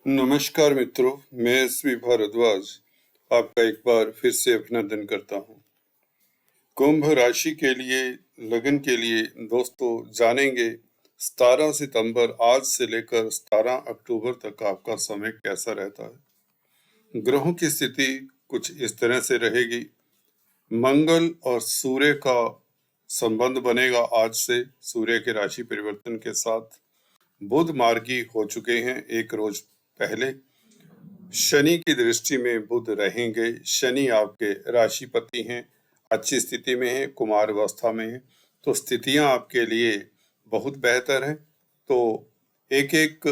नमस्कार मित्रों, मैं एसवी भारद्वाज आपका एक बार फिर से अभिनंदन करता हूँ। कुंभ राशि के लिए लगन के लिए दोस्तों जानेंगे 17 सितंबर आज से लेकर 17 अक्टूबर तक आपका समय कैसा रहता है। ग्रहों की स्थिति कुछ इस तरह से रहेगी। मंगल और सूर्य का संबंध बनेगा आज से सूर्य के राशि परिवर्तन के साथ। बुध मार्गी हो चुके हैं एक रोज पहले। शनि की दृष्टि में बुध रहेंगे। शनि आपके राशिपति हैं, अच्छी स्थिति में है, कुमार अवस्था में है, तो स्थितियां आपके लिए बहुत बेहतर हैं। तो एक एक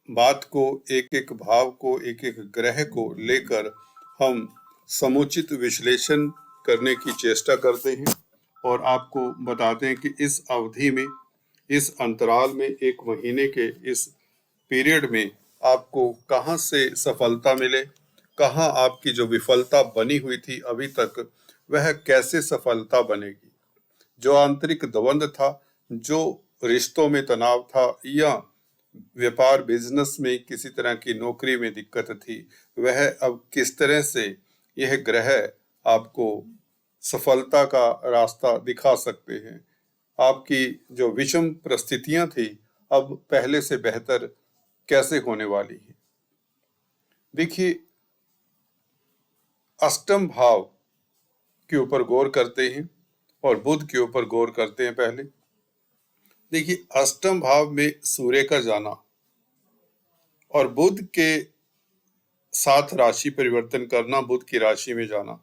बात को, एक एक भाव को, एक एक ग्रह को लेकर हम समुचित विश्लेषण करने की चेष्टा करते हैं और आपको बताते हैं कि इस अवधि में, इस अंतराल में, एक महीने के इस पीरियड में आपको कहाँ से सफलता मिले, कहाँ आपकी जो विफलता बनी हुई थी अभी तक वह कैसे सफलता बनेगी। जो आंतरिक द्वंद था, जो रिश्तों में तनाव था या व्यापार बिजनेस में किसी तरह की नौकरी में दिक्कत थी, वह अब किस तरह से यह ग्रह आपको सफलता का रास्ता दिखा सकते हैं। आपकी जो विषम परिस्थितियां थी अब पहले से बेहतर कैसे होने वाली है। देखिए, अष्टम भाव के ऊपर गौर करते हैं और बुध के ऊपर गौर करते हैं। पहले देखिए, अष्टम भाव में सूर्य का जाना और बुध के साथ राशि परिवर्तन करना, बुध की राशि में जाना।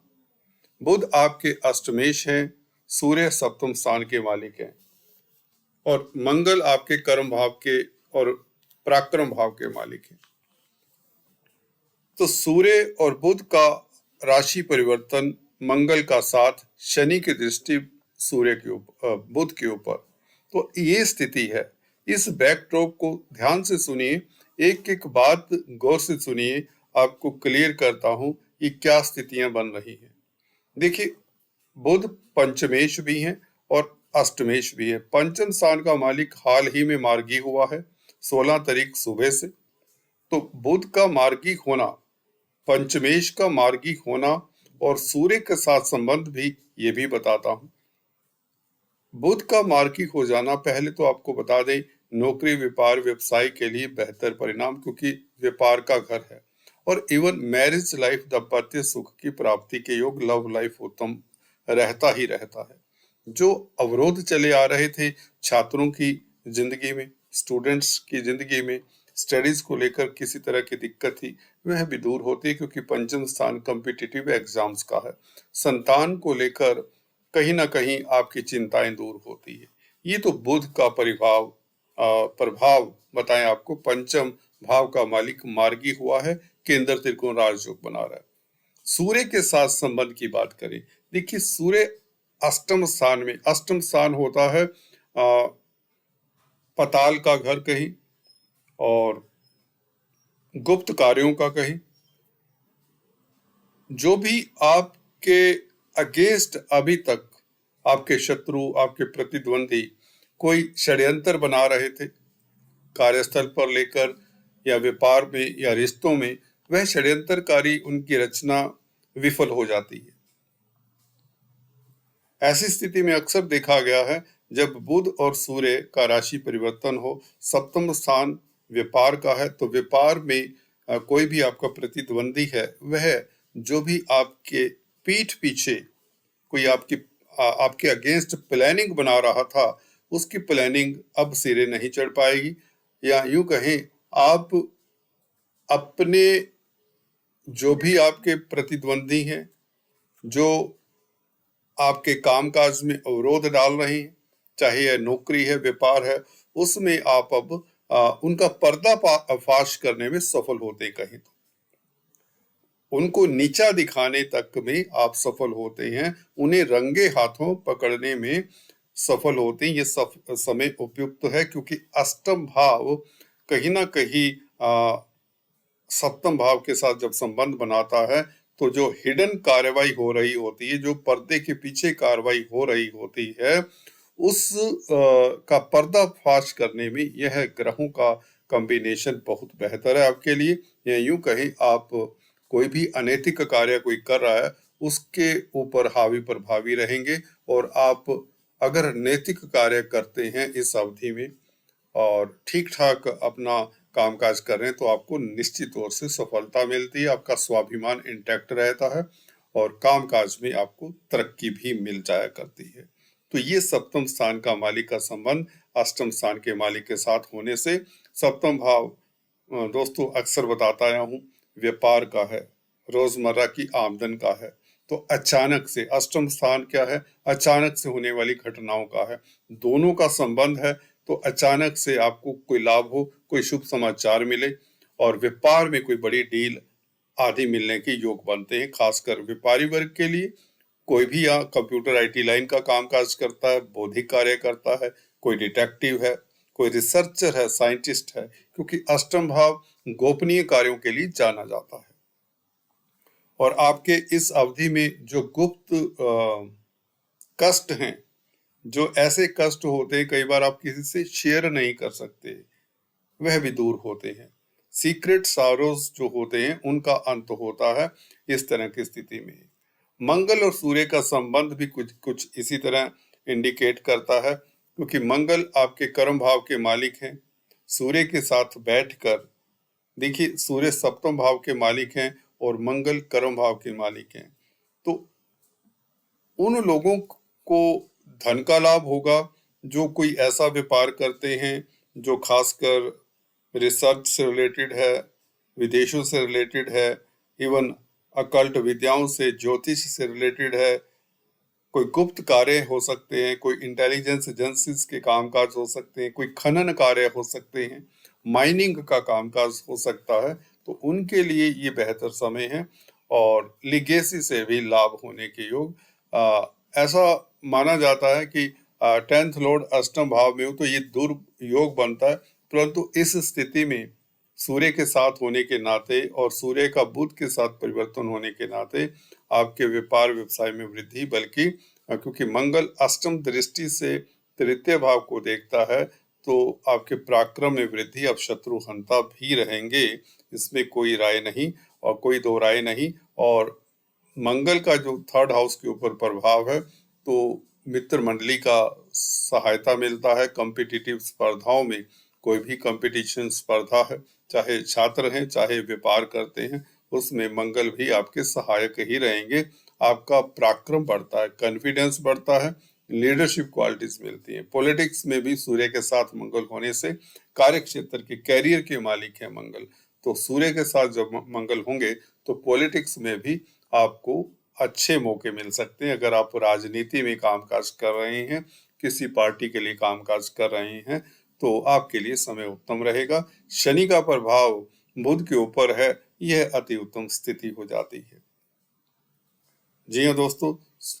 बुध आपके अष्टमेश हैं, सूर्य सप्तम स्थान के मालिक हैं और मंगल आपके कर्म भाव के और पराक्रम भाव के मालिक हैं। तो सूर्य और बुध का राशि परिवर्तन, मंगल का साथ, शनि की दृष्टि सूर्य के ऊपर, बुध के ऊपर, तो ये स्थिति है। इस बैकड्रॉप को ध्यान से सुनिए, एक एक बात गौर से सुनिए, आपको क्लियर करता हूं कि क्या स्थितियां बन रही हैं। देखिए, बुध पंचमेश भी हैं और अष्टमेश भी है। पंचम स्थान का मालिक हाल ही में मार्गी हुआ है 16 तारीख सुबह से। तो बुध का मार्गी होना, पंचमेश का मार्गी होना और सूर्य के साथ संबंध भी ये भी बताता हूं। बुध का मार्गी हो जाना, पहले तो आपको बता दें, नौकरी, व्यापार, व्यवसाय के लिए बेहतर परिणाम, क्योंकि व्यापार का घर है। और इवन मैरिज लाइफ, दाम्पत्य सुख की प्राप्ति के योग, लव लाइफ उत्तम रहता ही रहता है। जो अवरोध चले आ रहे थे छात्रों की जिंदगी में, स्टूडेंट्स की जिंदगी में, स्टडीज को लेकर किसी तरह की दिक्कत थी, वह भी दूर होती है, क्योंकि पंचम स्थान कॉम्पिटिटिव एग्जाम्स का है। संतान को लेकर कहीं ना कहीं आपकी चिंताएं दूर होती है। ये तो बुध का प्रभाव बताएं आपको। पंचम भाव का मालिक मार्गी हुआ है, केंद्र त्रिकोण राजयोग बना रहा है। सूर्य के साथ संबंध की बात करें, देखिए सूर्य अष्टम स्थान में, अष्टम स्थान होता है पताल का घर कहीं और गुप्त कार्यों का कहीं। जो भी आपके अगेंस्ट अभी तक आपके शत्रु, आपके प्रतिद्वंदी कोई षड्यंत्र बना रहे थे कार्यस्थल पर लेकर या व्यापार में या रिश्तों में, वह षड्यंत्रकारी, उनकी रचना विफल हो जाती है। ऐसी स्थिति में अक्सर देखा गया है जब बुध और सूर्य का राशि परिवर्तन हो, सप्तम स्थान व्यापार का है, तो व्यापार में कोई भी आपका प्रतिद्वंदी है, वह जो भी आपके पीठ पीछे कोई आपके अगेंस्ट प्लानिंग बना रहा था, उसकी प्लानिंग अब सिरे नहीं चढ़ पाएगी। या यूं कहें, आप अपने जो भी आपके प्रतिद्वंदी हैं, जो आपके कामकाज में अवरोध डाल रहे हैं, चाहे यह नौकरी है, व्यापार है, उसमें आप अब उनका पर्दाफाश करने में सफल होते, कहीं तो उनको नीचा दिखाने तक में आप सफल होते हैं, उन्हें रंगे हाथों पकड़ने में सफल होते हैं। ये समय उपयुक्त है, क्योंकि अष्टम भाव कहीं ना कहीं सप्तम भाव के साथ जब संबंध बनाता है, तो जो हिडन कार्रवाई हो रही होती है, जो पर्दे के पीछे कार्रवाई हो रही होती है, उस का पर्दाफाश करने में यह ग्रहों का कॉम्बिनेशन बहुत बेहतर है आपके लिए। या यूं कहें, आप कोई भी अनैतिक कार्य कोई कर रहा है उसके ऊपर हावी प्रभावी रहेंगे, और आप अगर नैतिक कार्य करते हैं इस अवधि में और ठीक ठाक अपना कामकाज कर रहे हैं तो आपको निश्चित तौर से सफलता मिलती है, आपका स्वाभिमान इंटैक्ट रहता है और कामकाज में आपको तरक्की भी मिल जाया करती है। तो ये सप्तम स्थान का मालिक का संबंध अष्टम स्थान के मालिक के साथ होने से, सप्तम भाव दोस्तों अक्सर बताता आया हूँ व्यापार का है, रोजमर्रा की आमदन का है। तो अचानक से अष्टम स्थान क्या है, अचानक से होने वाली घटनाओं का है, दोनों का संबंध है। तो अचानक से आपको कोई लाभ हो, कोई शुभ समाचार मिले और व्यापार में कोई बड़ी डील आदि मिलने के योग बनते हैं। खासकर व्यापारी वर्ग के लिए, कोई भी यहाँ कंप्यूटर आईटी लाइन का कामकाज करता है, बौद्धिक कार्य करता है, कोई डिटेक्टिव है, कोई रिसर्चर है, साइंटिस्ट है, क्योंकि अष्टम भाव गोपनीय कार्यों के लिए जाना जाता है। और आपके इस अवधि में जो गुप्त कष्ट हैं, जो ऐसे कष्ट होते हैं कई बार आप किसी से शेयर नहीं कर सकते, वह भी दूर होते हैं। सीक्रेट सारोज जो होते हैं उनका अंत होता है इस तरह की स्थिति में। मंगल और सूर्य का संबंध भी कुछ कुछ इसी तरह इंडिकेट करता है, क्योंकि मंगल आपके कर्म भाव के मालिक हैं। सूर्य के साथ बैठकर देखिए, सूर्य सप्तम भाव के मालिक हैं और मंगल कर्म भाव के मालिक हैं। तो उन लोगों को धन का लाभ होगा जो कोई ऐसा व्यापार करते हैं जो खासकर रिसर्च से रिलेटेड है, विदेशों से रिलेटेड है, इवन अकल्ट विद्याओं से, ज्योतिष से रिलेटेड है, कोई गुप्त कार्य हो सकते हैं, कोई इंटेलिजेंस एजेंसीज के कामकाज हो सकते हैं, कोई खनन कार्य हो सकते हैं, माइनिंग का कामकाज हो सकता है। तो उनके लिए ये बेहतर समय है और लिगेसी से भी लाभ होने के योग। ऐसा माना जाता है कि 10th लॉर्ड अष्टम भाव में हो तो ये दुर्योग बनता है, परंतु इस स्थिति में सूर्य के साथ होने के नाते और सूर्य का बुध के साथ परिवर्तन होने के नाते आपके व्यापार व्यवसाय में वृद्धि, बल्कि क्योंकि मंगल अष्टम दृष्टि से तृतीय भाव को देखता है तो आपके पराक्रम में वृद्धि, अब शत्रु हंता भी रहेंगे, इसमें कोई राय नहीं और कोई दो राय नहीं। और मंगल का जो थर्ड हाउस के ऊपर प्रभाव है तो मित्र मंडली का सहायता मिलता है। कॉम्पिटिटिव स्पर्धाओं में, कोई भी कंपटीशन स्पर्धा है, चाहे छात्र हैं चाहे व्यापार करते हैं, उसमें मंगल भी आपके सहायक ही रहेंगे। आपका पराक्रम बढ़ता है, कॉन्फिडेंस बढ़ता है, लीडरशिप क्वालिटीज मिलती हैं। पॉलिटिक्स में भी सूर्य के साथ मंगल होने से कार्य क्षेत्र के कैरियर के मालिक है मंगल, तो सूर्य के साथ जब मंगल होंगे तो पॉलिटिक्स में भी आपको अच्छे मौके मिल सकते हैं। अगर आप राजनीति में कामकाज कर रहे हैं, किसी पार्टी के लिए कामकाज कर रहे हैं, तो आपके लिए समय उत्तम रहेगा। शनि का प्रभाव बुध के ऊपर है, यह अति उत्तम स्थिति हो जाती है। जी हाँ दोस्तों,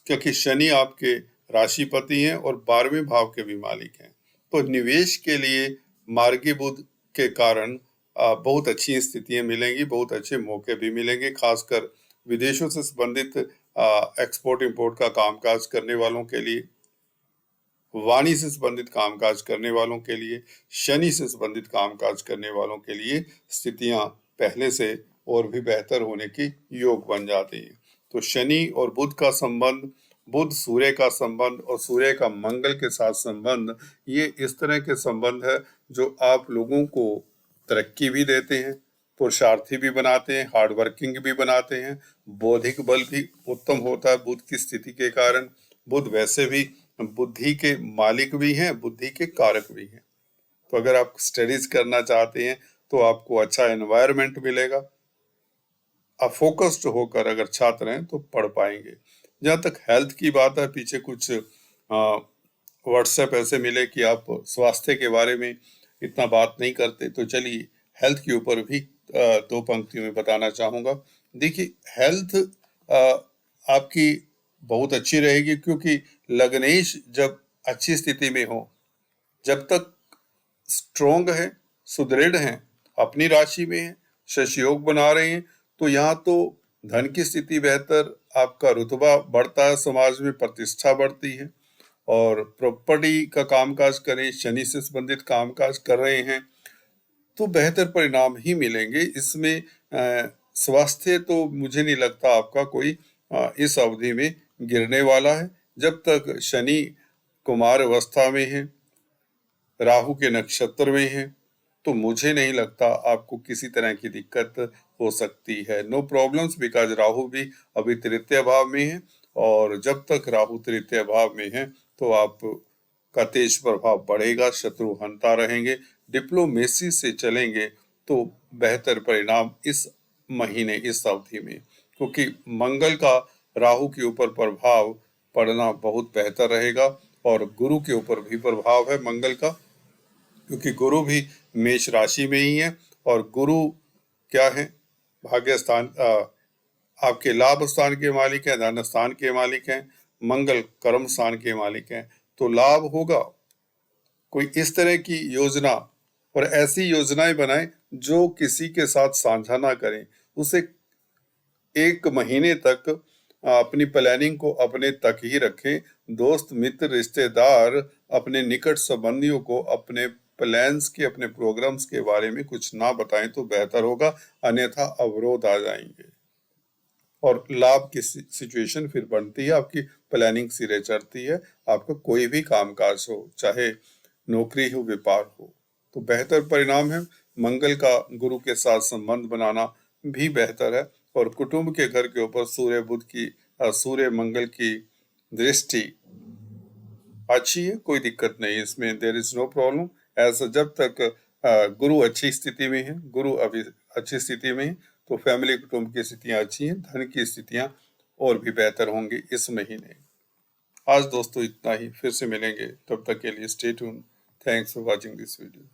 क्योंकि शनि आपके राशिपति हैं और 12वें भाव के भी मालिक हैं, तो निवेश के लिए मार्गी बुध के कारण बहुत अच्छी स्थितियां मिलेंगी, बहुत अच्छे मौके भी मिलेंगे। खासकर विदेशों से संबंधित एक्सपोर्ट इंपोर्ट का कामकाज करने वालों के लिए, वाणी से संबंधित कामकाज करने वालों के लिए, शनि से संबंधित कामकाज करने वालों के लिए स्थितियां पहले से और भी बेहतर होने की योग बन जाती है। तो शनि और बुध का संबंध, बुध सूर्य का संबंध और सूर्य का मंगल के साथ संबंध, ये इस तरह के संबंध है जो आप लोगों को तरक्की भी देते हैं, पुरुषार्थी भी बनाते हैं, हार्ड वर्किंग भी बनाते हैं, बौद्धिक बल भी उत्तम होता है बुध की स्थिति के कारण। बुध वैसे भी बुद्धि के मालिक भी हैं, बुद्धि के कारक भी हैं। तो अगर आप स्टडीज करना चाहते हैं तो आपको अच्छा एनवायरनमेंट मिलेगा, आप फोकस्ड होकर अगर छात्र हैं तो पढ़ पाएंगे। जहाँ तक हेल्थ की बात है, पीछे कुछ व्हाट्सएप ऐसे मिले कि आप स्वास्थ्य के बारे में इतना बात नहीं करते, तो चलिए हेल्थ के ऊपर भी 2 पंक्तियों में बताना चाहूँगा। देखिए, हेल्थ आपकी बहुत अच्छी रहेगी, क्योंकि लग्नेश जब अच्छी स्थिति में हो, जब तक स्ट्रोंग है, सुदृढ़ हैं, अपनी राशि में है, शश योग बना रहे हैं, तो यहाँ तो धन की स्थिति बेहतर, आपका रुतबा बढ़ता है, समाज में प्रतिष्ठा बढ़ती है। और प्रॉपर्टी का कामकाज करें, शनि से संबंधित कामकाज कर रहे हैं तो बेहतर परिणाम ही मिलेंगे। इसमें स्वास्थ्य तो मुझे नहीं लगता आपका कोई इस अवधि में गिरने वाला है। जब तक शनि कुमार अवस्था में है, राहु के नक्षत्र में है, तो मुझे नहीं लगता आपको किसी तरह की दिक्कत हो सकती है। नो प्रॉब्लम्स, बिकॉज राहु भी अभी तृतीय भाव में है, और जब तक राहु तृतीय भाव में है तो आप का तेज प्रभाव बढ़ेगा, शत्रु हंता रहेंगे। डिप्लोमेसी से चलेंगे तो बेहतर परिणाम इस महीने, इस अवधि में, क्योंकि मंगल का राहु के ऊपर प्रभाव पड़ना बहुत बेहतर रहेगा, और गुरु के ऊपर भी प्रभाव है मंगल का, क्योंकि गुरु भी मेष राशि में ही है। और गुरु क्या है? भाग्य स्थान, आपके लाभ स्थान के मालिक हैं, धन स्थान के मालिक हैं। मंगल कर्म स्थान के मालिक हैं, तो लाभ होगा। कोई इस तरह की योजना, और ऐसी योजनाएं बनाएं जो किसी के साथ साझा ना करें। उसे एक महीने तक अपनी प्लानिंग को अपने तक ही रखें। दोस्त, मित्र, रिश्तेदार, अपने निकट संबंधियों को अपने प्लान्स के, अपने प्रोग्राम्स के बारे में कुछ ना बताएं तो बेहतर होगा, अन्यथा अवरोध आ जाएंगे और लाभ की सिचुएशन फिर बनती है, आपकी प्लानिंग सिरे चढ़ती है। आपका कोई भी कामकाज हो, चाहे नौकरी हो, व्यापार हो, तो बेहतर परिणाम है। मंगल का गुरु के साथ संबंध बनाना भी बेहतर है, और कुटुंब के घर के ऊपर सूर्य मंगल की दृष्टि अच्छी है, कोई दिक्कत नहीं इसमें, देयर इज नो प्रॉब्लम। ऐसा जब तक गुरु अच्छी स्थिति में है, गुरु अभी अच्छी स्थिति में है, तो फैमिली कुटुंब की स्थितियां अच्छी हैं, धन की स्थितियां और भी बेहतर होंगी इस महीने। आज दोस्तों इतना ही, फिर से मिलेंगे, तब तक के लिए stay tune. Thanks for watching this video.